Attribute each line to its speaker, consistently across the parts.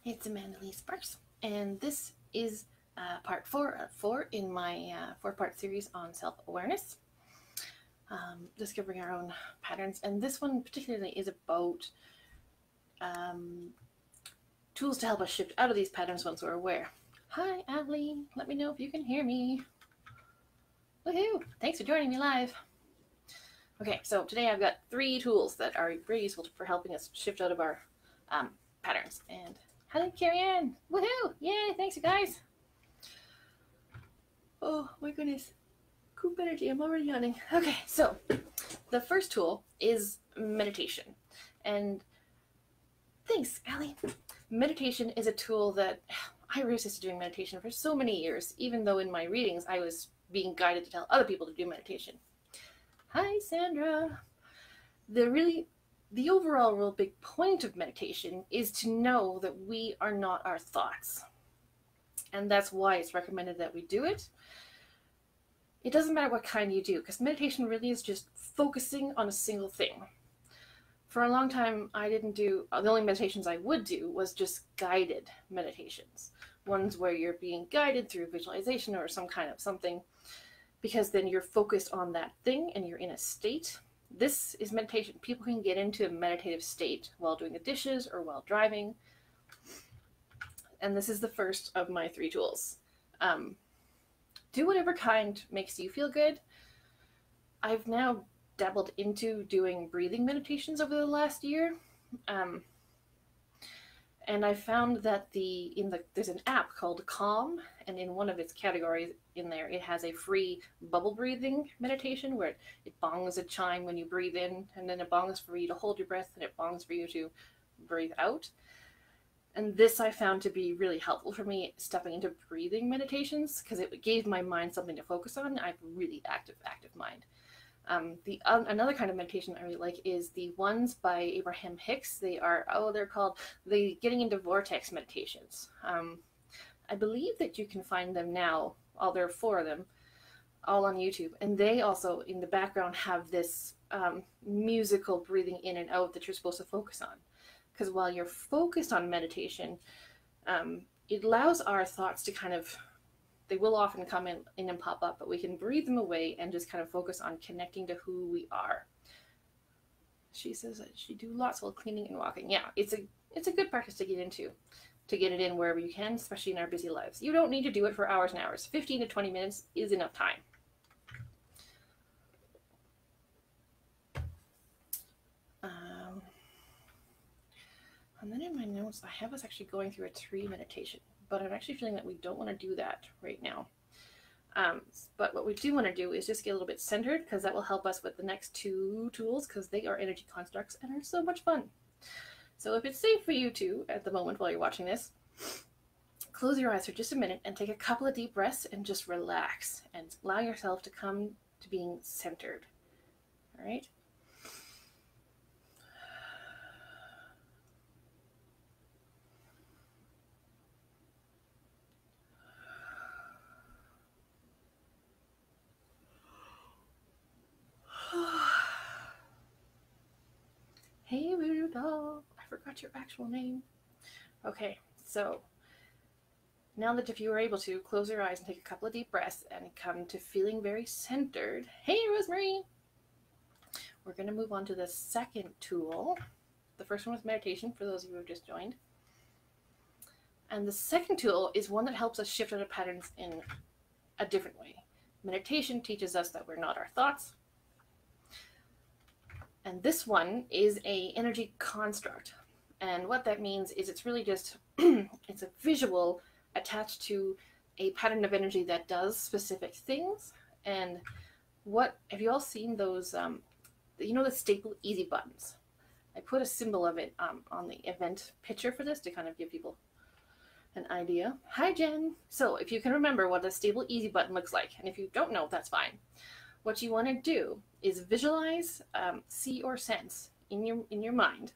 Speaker 1: It's Amanda Lee Sparks, and this is part 4 of 4 in my 4-part series on self-awareness, discovering our own patterns. And this one particularly is about tools to help us shift out of these patterns once we're aware. Hi, Allie. Let me know if you can hear me. Woohoo! Thanks for joining me live. Okay, so today I've got 3 tools that are very useful for helping us shift out of our patterns. And hello, Carrie Ann. Woohoo! Yay! Thanks, you guys. Oh my goodness. Cool energy. I'm already yawning. Okay, so the first tool is meditation. And thanks, Allie. Meditation is a tool that I resisted doing meditation for so many years, even though in my readings I was being guided to tell other people to do meditation. Hi, Sandra. The overall real big point of meditation is to know that we are not our thoughts. And that's why it's recommended that we do it. It doesn't matter what kind you do, because meditation really is just focusing on a single thing. For a long time, the only meditations I would do was just guided meditations. Ones where you're being guided through visualization or some kind of something, because then you're focused on that thing and you're in a state. This is meditation. People can get into a meditative state while doing the dishes or while driving. And this is the first of my 3 tools. Do whatever kind makes you feel good. I've now dabbled into doing breathing meditations over the last year. And I found that there's an app called Calm, and in one of its categories in there, it has a free bubble breathing meditation where it bongs a chime when you breathe in, and then it bongs for you to hold your breath, and it bongs for you to breathe out. And this I found to be really helpful for me stepping into breathing meditations, because it gave my mind something to focus on. I have a really active mind. Another kind of meditation I really like is the ones by Abraham Hicks. They're called the Getting into Vortex meditations. I believe that you can find them now. There are 4 of them, all on YouTube. And they also, in the background, have this musical breathing in and out that you're supposed to focus on. Because while you're focused on meditation, it allows our thoughts to they will often come in and pop up, but we can breathe them away and just kind of focus on connecting to who we are. She says that she do lots while cleaning and walking. Yeah, it's a good practice to get into, to get it in wherever you can, especially in our busy lives. You don't need to do it for hours and hours. 15 to 20 minutes is enough time. And then in my notes, I have us actually going through a tree meditation, but I'm actually feeling that we don't want to do that right now. But what we do want to do is just get a little bit centered, because that will help us with the next 2 tools, because they are energy constructs and are so much fun. So if it's safe for you to, at the moment while you're watching this, close your eyes for just a minute and take a couple of deep breaths and just relax and allow yourself to come to being centered. All right? Hey, voodoo doll. I forgot your actual name. Okay, so now that if you were able to, close your eyes and take a couple of deep breaths and come to feeling very centered. Hey, Rosemary. We're going to move on to the second tool. The first one was meditation, for those of you who have just joined. And the second tool is one that helps us shift out of patterns in a different way. Meditation teaches us that we're not our thoughts. And this one is an energy construct. And what that means is it's really just, it's a visual attached to a pattern of energy that does specific things. And have you all seen those, the staple easy buttons? I put a symbol of it on the event picture for this to kind of give people an idea. Hi, Jen. So if you can remember what a staple easy button looks like, and if you don't know, that's fine. What you want to do is visualize, see or sense in your mind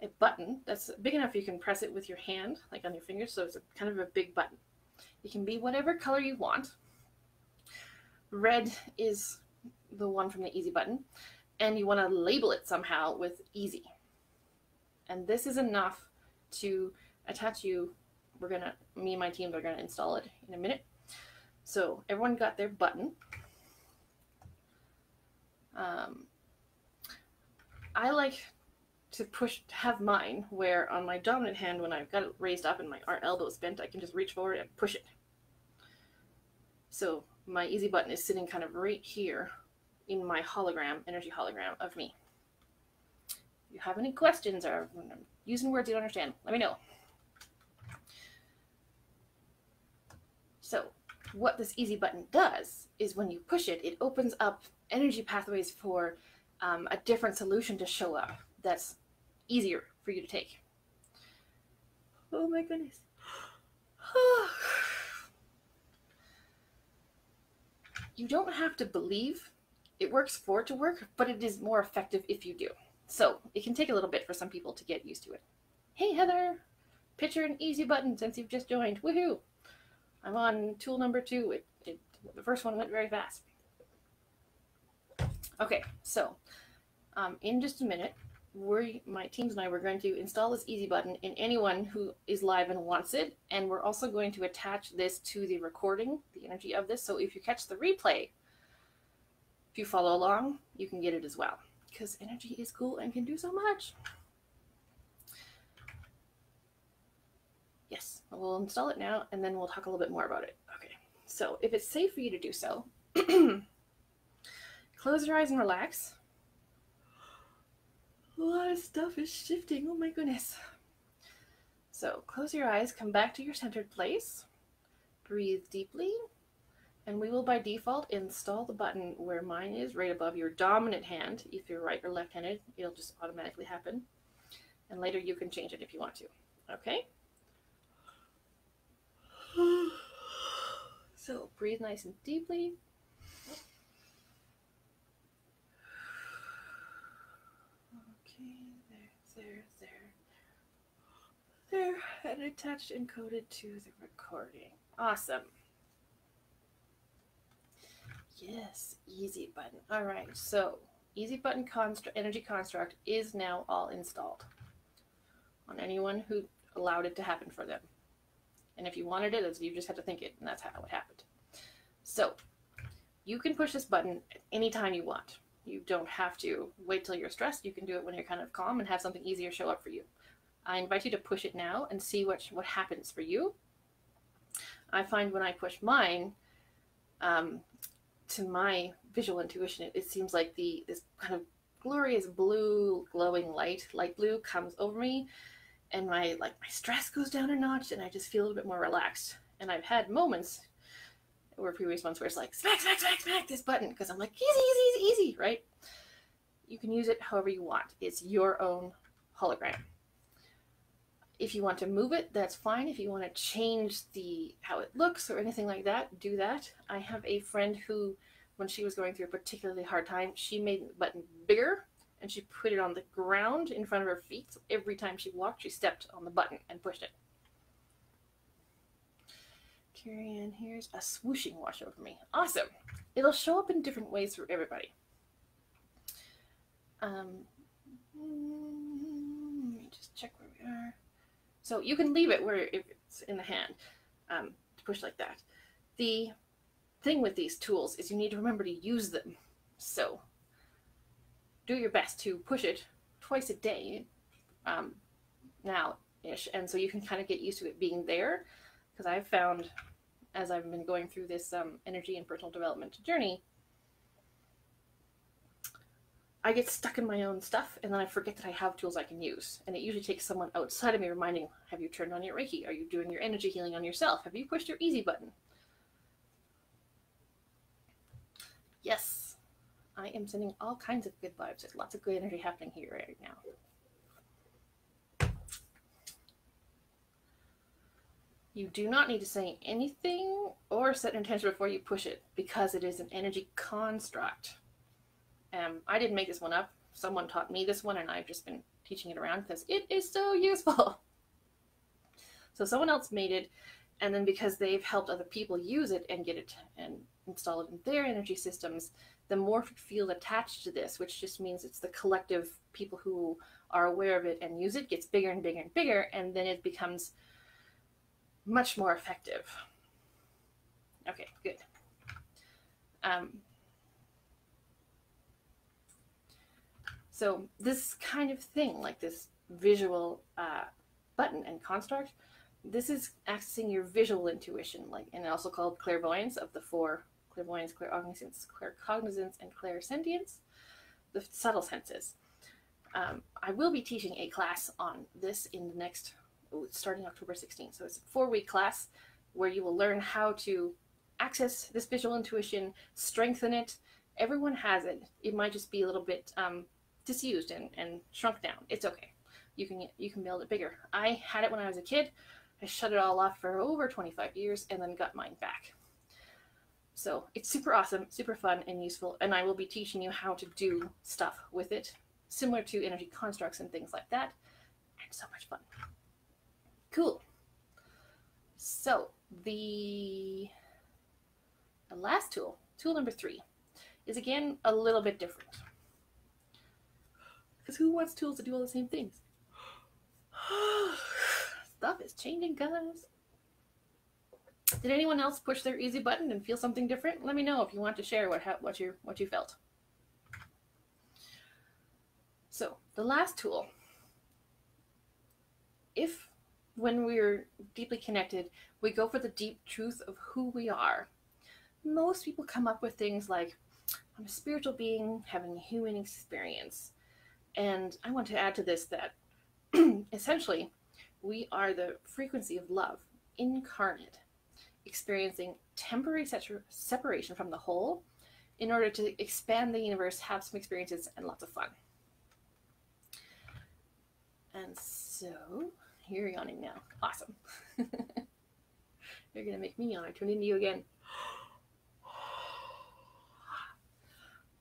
Speaker 1: a button that's big enough you can press it with your hand, like on your fingers, so it's kind of a big button. It can be whatever color you want. Red is the one from the easy button, and you want to label it somehow with easy. And this is enough to attach you. Me and my team are gonna install it in a minute. So everyone got their button. I like to have mine where on my dominant hand, when I've got it raised up and my elbow's bent, I can just reach forward and push it. So my easy button is sitting kind of right here in my energy hologram of me. If you have any questions or using words you don't understand, let me know. So what this easy button does is when you push it, it opens up energy pathways for a different solution to show up that's easier for you to take. Oh my goodness. You don't have to believe it works for it to work, but it is more effective if you do. So it can take a little bit for some people to get used to it. Hey Heather, picture an easy button since you've just joined. Woohoo! I'm on tool number 2. The first one went very fast. Okay, so in just a minute, my teams and I were going to install this easy button in anyone who is live and wants it, and we're also going to attach this to the recording, the energy of this, so if you catch the replay, if you follow along, you can get it as well, because energy is cool and can do so much. Yes, we'll install it now, and then we'll talk a little bit more about it. Okay, so if it's safe for you to do so, close your eyes and relax. A lot of stuff is shifting. Oh my goodness. So close your eyes, come back to your centered place, breathe deeply, and we will by default install the button where mine is, right above your dominant hand. If you're right or left-handed, it'll just automatically happen. And later you can change it if you want to. Okay? So breathe nice and deeply. There, and attached encoded to the recording. Awesome. Yes, easy button. All right, so easy button energy construct is now all installed on anyone who allowed it to happen for them. And if you wanted it, you just had to think it, and that's how it happened. So you can push this button at any time you want. You don't have to wait till you're stressed. You can do it when you're kind of calm and have something easier show up for you. I invite you to push it now and see what happens for you. I find when I push mine, to my visual intuition, it seems like this kind of glorious blue, glowing light blue comes over me, and my stress goes down a notch, and I just feel a little bit more relaxed. And I've had moments, or previous ones, where it's like smack, smack, smack, smack this button, because I'm like easy, easy, easy, easy, right? You can use it however you want. It's your own hologram. If you want to move it, that's fine. If you want to change how it looks or anything like that, do that. I have a friend who, when she was going through a particularly hard time, she made the button bigger and she put it on the ground in front of her feet. So every time she walked, she stepped on the button and pushed it. Carrie Ann, here's a swooshing wash over me. Awesome. It'll show up in different ways for everybody. Let me just check where we are. So you can leave it if it's in the hand, to push like that. The thing with these tools is you need to remember to use them. So do your best to push it twice a day now-ish. And so you can kind of get used to it being there. Because I've found, as I've been going through this energy and personal development journey, I get stuck in my own stuff, and then I forget that I have tools I can use. And it usually takes someone outside of me reminding, have you turned on your Reiki? Are you doing your energy healing on yourself? Have you pushed your easy button? Yes, I am sending all kinds of good vibes. There's lots of good energy happening here right now. You do not need to say anything or set an intention before you push it, because it is an energy construct. I didn't make this one up. Someone taught me this one, and I've just been teaching it around because it is so useful. So someone else made it, and then because they've helped other people use it and get it and install it in their energy systems, the more feel attached to this, which just means it's the collective people who are aware of it and use it, gets bigger and bigger and bigger, and then it becomes much more effective. Okay, good. So this kind of thing, like this visual button and construct, this is accessing your visual intuition, like, and also called clairvoyance, of the four: clairvoyance, claircognizance, claircognizance, and clairsentience, the subtle senses. I will be teaching a class on this in the next, starting October 16th. So it's a 4-week class where you will learn how to access this visual intuition, strengthen it. Everyone has it. It might just be a little bit disused and shrunk down. It's okay. You can build it bigger. I had it when I was a kid. I shut it all off for over 25 years and then got mine back. So it's super awesome, super fun and useful, and I will be teaching you how to do stuff with it, similar to energy constructs and things like that, and so much fun. Cool. So the last tool, tool number 3, is again a little bit different. Because who wants tools to do all the same things? Stuff is changing, guys. Did anyone else push their easy button and feel something different? Let me know if you want to share what you felt. So the last tool, if when we're deeply connected, we go for the deep truth of who we are, most people come up with things like, I'm a spiritual being having a human experience. And I want to add to this that essentially we are the frequency of love incarnate, experiencing temporary separation from the whole in order to expand the universe, have some experiences, and lots of fun. And so, you're yawning now. Awesome. You're going to make me yawn. I turned into you again.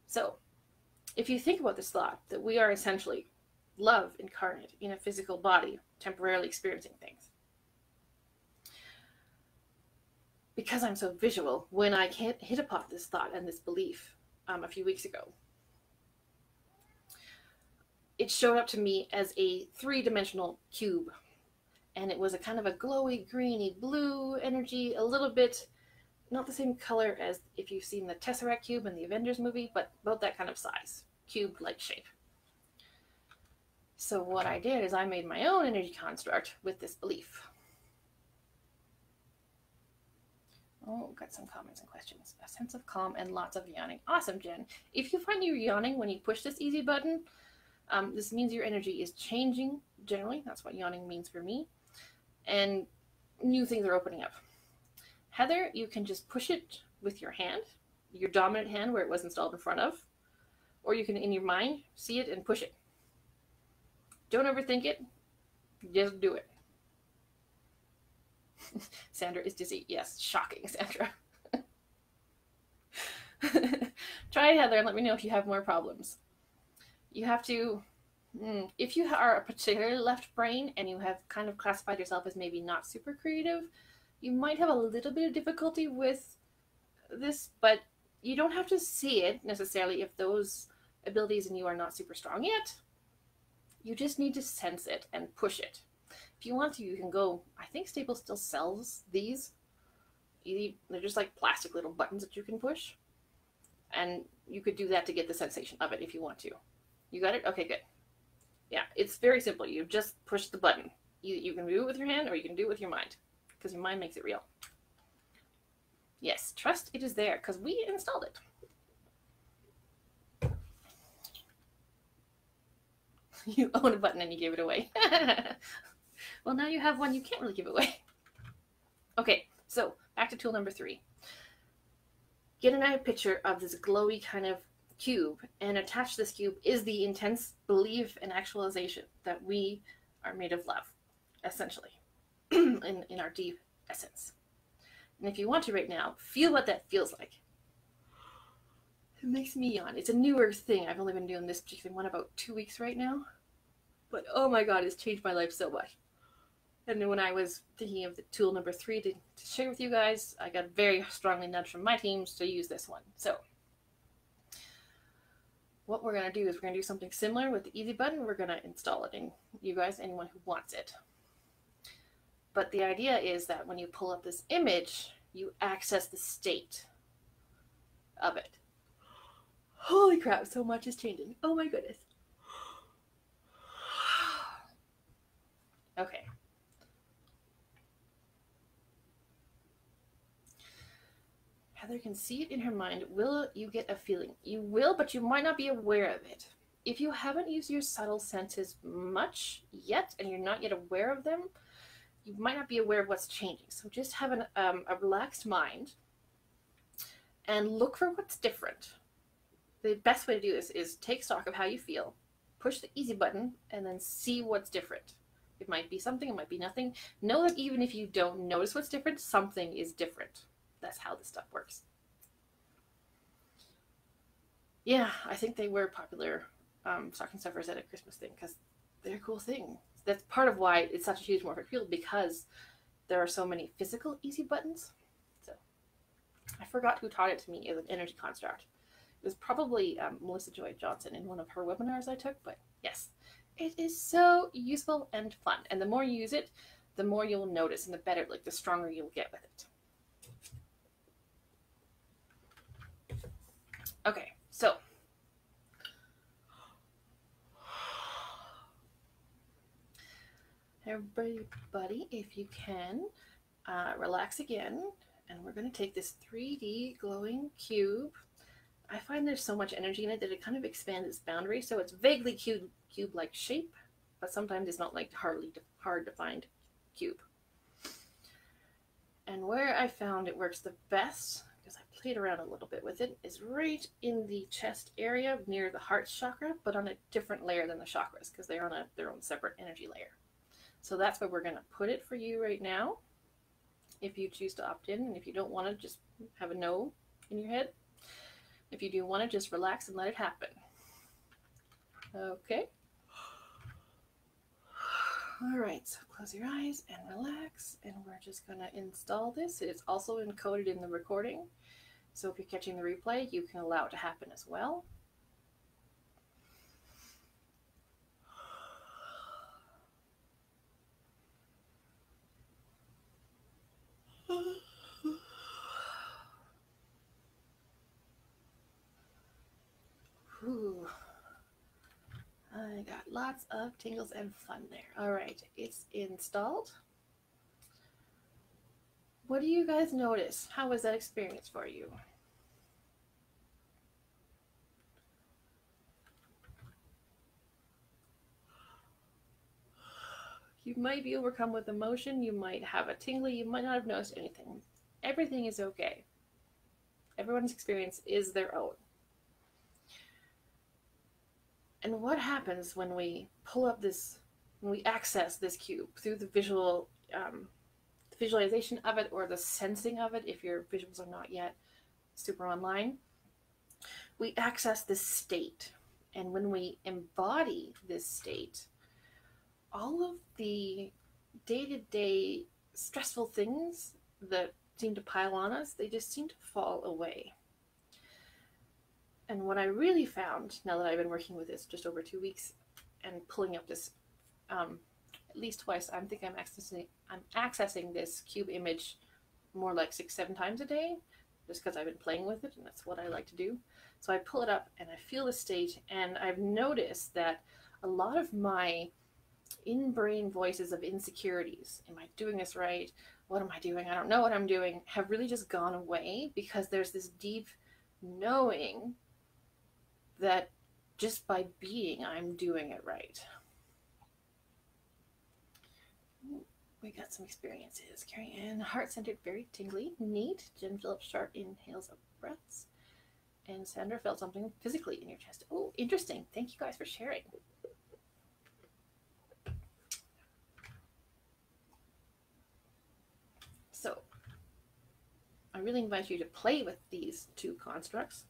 Speaker 1: So, if you think about this thought, that we are essentially love incarnate in a physical body, temporarily experiencing things. Because I'm so visual, when I hit upon this thought and this belief a few weeks ago, it showed up to me as a 3-dimensional cube. And it was a kind of a glowy, greeny, blue energy, a little bit, not the same color as if you've seen the Tesseract Cube in the Avengers movie, but about that kind of size, cube-like shape. So what I did is I made my own energy construct with this belief. Oh, got some comments and questions. A sense of calm and lots of yawning. Awesome, Jen. If you find you're yawning when you push this easy button, this means your energy is changing generally. That's what yawning means for me. And new things are opening up. Heather, you can just push it with your hand, your dominant hand where it was installed in front of, or you can, in your mind, see it and push it. Don't overthink it. Just do it. Sandra is dizzy. Yes, shocking, Sandra. Try it, Heather, and let me know if you have more problems. You have to, if you are a particularly left brain and you have kind of classified yourself as maybe not super creative, you might have a little bit of difficulty with this, but you don't have to see it necessarily if those abilities in you are not super strong yet. You just need to sense it and push it. If you want to, you can go, I think Staples still sells these. They're just like plastic little buttons that you can push. And you could do that to get the sensation of it if you want to. You got it? Okay, good. Yeah, it's very simple. You just push the button. You can do it with your hand or you can do it with your mind, because your mind makes it real. Yes, trust it is there because we installed it. You own a button and you gave it away. Well, now you have one you can't really give away. Okay, so back to tool number 3. Get an eye picture of this glowy kind of cube, and attached to this cube is the intense belief and actualization that we are made of love, essentially, in our deep essence. And if you want to right now, feel what that feels like. It makes me yawn. It's a newer thing. I've only been doing this particular one about 2 weeks right now. But oh my god, it's changed my life so much. And then when I was thinking of the tool number 3 to share with you guys, I got very strongly nudged from my teams to use this one. So what we're going to do is we're going to do something similar with the easy button. We're going to install it in you guys, anyone who wants it. But the idea is that when you pull up this image, you access the state of it. Holy crap, so much is changing. Oh my goodness. Okay. Heather can see it in her mind. Will you get a feeling? You will, but you might not be aware of it. If you haven't used your subtle senses much yet, and you're not yet aware of them, you might not be aware of what's changing. So just have a relaxed mind and look for what's different. The best way to do this is take stock of how you feel, push the easy button, and then see what's different. It might be something, it might be nothing. Know that even if you don't notice what's different, something is different. That's how this stuff works. Yeah, I think they were popular stocking stuffers at a Christmas thing because they're a cool thing. That's part of why it's such a huge morphic field, because there are so many physical easy buttons. So I forgot who taught it to me as an energy construct. It was probably Melissa Joy Johnson in one of her webinars I took, but yes, it is so useful and fun. And the more you use it, the more you'll notice, and the better, like the stronger you'll get with it. Okay, so everybody, if you can, relax again, and we're going to take this 3D glowing cube. I find there's so much energy in it that it kind of expands its boundary, so it's vaguely cube-like shape, but sometimes it's not like hard to find cube. And where I found it works the best, because I played around a little bit with it, is right in the chest area near the heart chakra, but on a different layer than the chakras, because they're on their own separate energy layer. So that's where we're going to put it for you right now, if you choose to opt in, and if you don't want to, just have a no in your head. If you do want to, just relax and let it happen. Okay. All right, so close your eyes and relax, and we're just going to install this. It is also encoded in the recording, so if you're catching the replay, you can allow it to happen as well. Ooh. I got lots of tingles and fun there. All right, it's installed. What do you guys notice? How was that experience for you? You might be overcome with emotion, you might have a tingly, you might not have noticed anything. Everything is okay. Everyone's experience is their own. And what happens when we pull up this, when we access this cube through the visualization of it, or the sensing of it, if your visuals are not yet super online, we access this state. And when we embody this state, all of the day-to-day stressful things that seem to pile on us, they just seem to fall away. And what I really found, now that I've been working with this just over 2 weeks and pulling up this at least twice, I think I'm accessing this cube image more like 6-7 times a day, just because I've been playing with it, and that's what I like to do. So I pull it up and I feel the state, and I've noticed that a lot of my in-brain voices of insecurities, am I doing this right? What am I doing? I don't know what I'm doing, have really just gone away, because there's this deep knowing that just by being, I'm doing it right. We got some experiences. Carry in, heart-centered, very tingly, neat. Jen Phillips Sharp inhales of breaths. And Sandra felt something physically in your chest. Oh, interesting. Thank you guys for sharing. So, I really invite you to play with these two constructs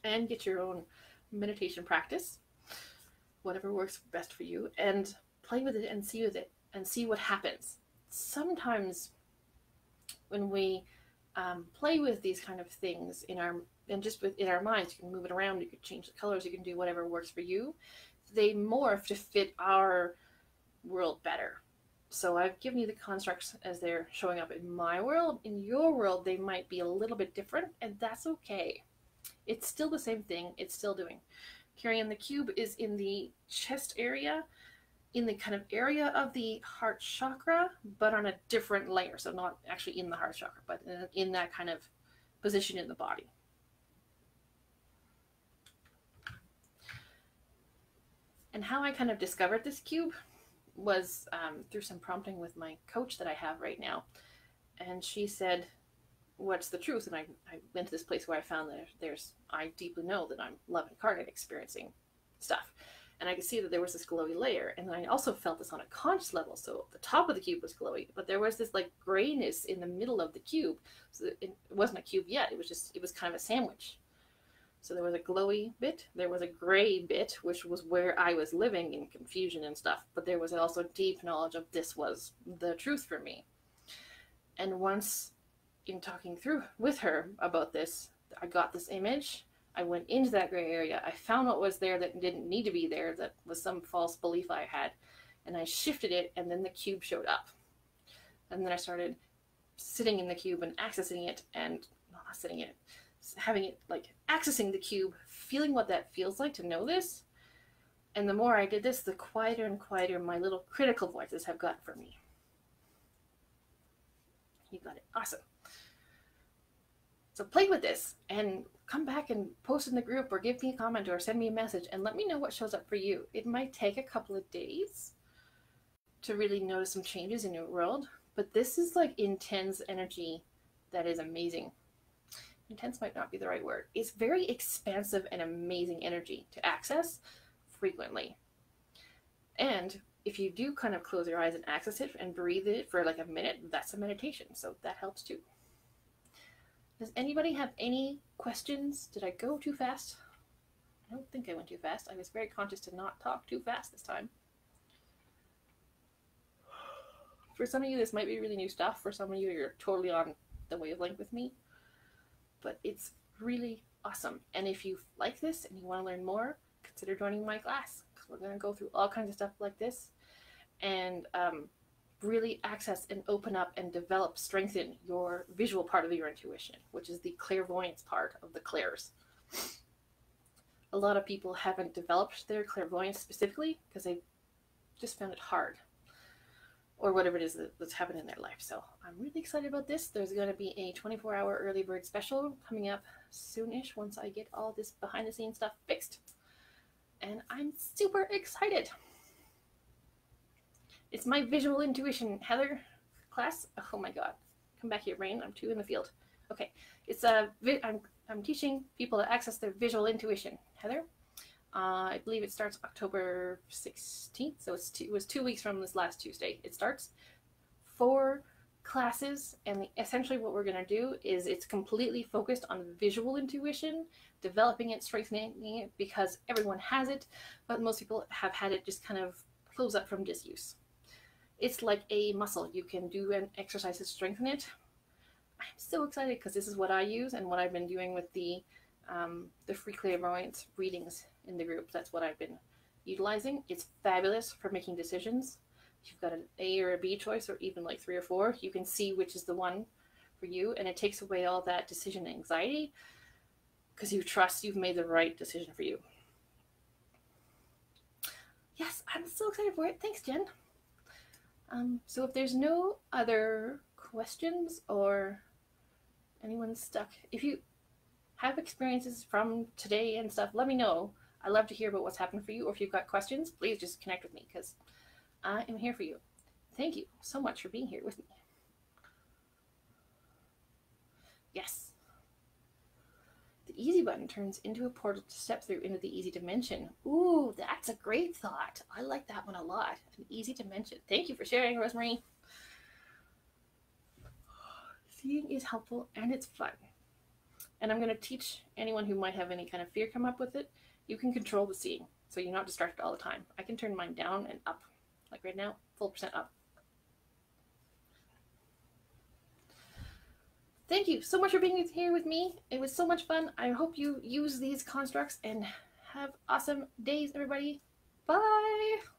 Speaker 1: and get your own meditation practice, whatever works best for you, and play with it and see what happens. Sometimes when we play with these kind of things in our and just within our minds, you can move it around, you can change the colors, you can do whatever works for you. They morph to fit our world better. So I've given you the constructs as they're showing up in my world. In your world, they might be a little bit different, and that's okay. It's still the same thing. It's still doing. Carrying the cube is in the chest area, in the kind of area of the heart chakra, but on a different layer. So not actually in the heart chakra, but in that kind of position in the body. And how I kind of discovered this cube was through some prompting with my coach that I have right now. And she said, what's the truth? And I went to this place where I found that I deeply know that I'm love incarnate experiencing stuff. And I could see that there was this glowy layer. And I also felt this on a conscious level. So the top of the cube was glowy, but there was this like grayness in the middle of the cube. So it wasn't a cube yet. It was kind of a sandwich. So there was a glowy bit, there was a gray bit, which was where I was living in confusion and stuff. But there was also deep knowledge of this was the truth for me. And once in talking through with her about this, I got this image. I went into that gray area. I found what was there that didn't need to be there, that was some false belief I had. And I shifted it, and then the cube showed up. And then I started sitting in the cube and accessing it, and not sitting in it, having it like accessing the cube, feeling what that feels like to know this. And the more I did this, the quieter and quieter my little critical voices have gotten for me. You got it. Awesome. So play with this and come back and post in the group or give me a comment or send me a message and let me know what shows up for you. It might take a couple of days to really notice some changes in your world, but this is like intense energy that is amazing. Intense might not be the right word. It's very expansive and amazing energy to access frequently. And if you do kind of close your eyes and access it and breathe it for like a minute, that's a meditation. So that helps too. Does anybody have any questions? Did I go too fast? I don't think I went too fast. I was very conscious to not talk too fast this time. For some of you, this might be really new stuff. For some of you, you're totally on the wavelength with me. But it's really awesome. And if you like this and you want to learn more, consider joining my class. Because we're going to go through all kinds of stuff like this. And really access and open up and develop, strengthen your visual part of your intuition, which is the clairvoyance part of the clairs. A lot of people haven't developed their clairvoyance specifically because they just found it hard, or whatever it is that's happened in their life. So I'm really excited about this. There's going to be a 24-hour early bird special coming up soonish once I get all this behind the scenes stuff fixed. And I'm super excited. It's my visual intuition, Heather class. Oh my God. Come back here, brain. I'm too in the field. Okay. It's I'm teaching people to access their visual intuition. Heather. I believe it starts October 16th. So it was 2 weeks from this last Tuesday. It starts 4 classes. And essentially what we're going to do is it's completely focused on visual intuition, developing it, strengthening it, because everyone has it. But most people have had it just kind of close up from disuse. It's like a muscle. You can do an exercise to strengthen it. I'm so excited because this is what I use and what I've been doing with the free clairvoyance readings in the group. That's what I've been utilizing. It's fabulous for making decisions. If you've got an A or a B choice, or even like 3 or 4, you can see which is the one for you, and it takes away all that decision anxiety because you trust you've made the right decision for you. Yes, I'm so excited for it. Thanks, Jen. So if there's no other questions or anyone stuck, if you have experiences from today and stuff, let me know. I love to hear about what's happened for you, or if you've got questions, please just connect with me because I am here for you. Thank you so much for being here with me. Yes. The easy button turns into a portal to step through into the easy dimension. Ooh, that's a great thought. I like that one a lot. An easy dimension. Thank you for sharing, Rosemary. Seeing is helpful and it's fun. And I'm going to teach anyone who might have any kind of fear come up with it. You can control the seeing, so you're not distracted all the time. I can turn mine down and up. Like right now, full % up. thank you so much for being here with me. It was so much fun. I hope you use these constructs and have awesome days, everybody. Bye!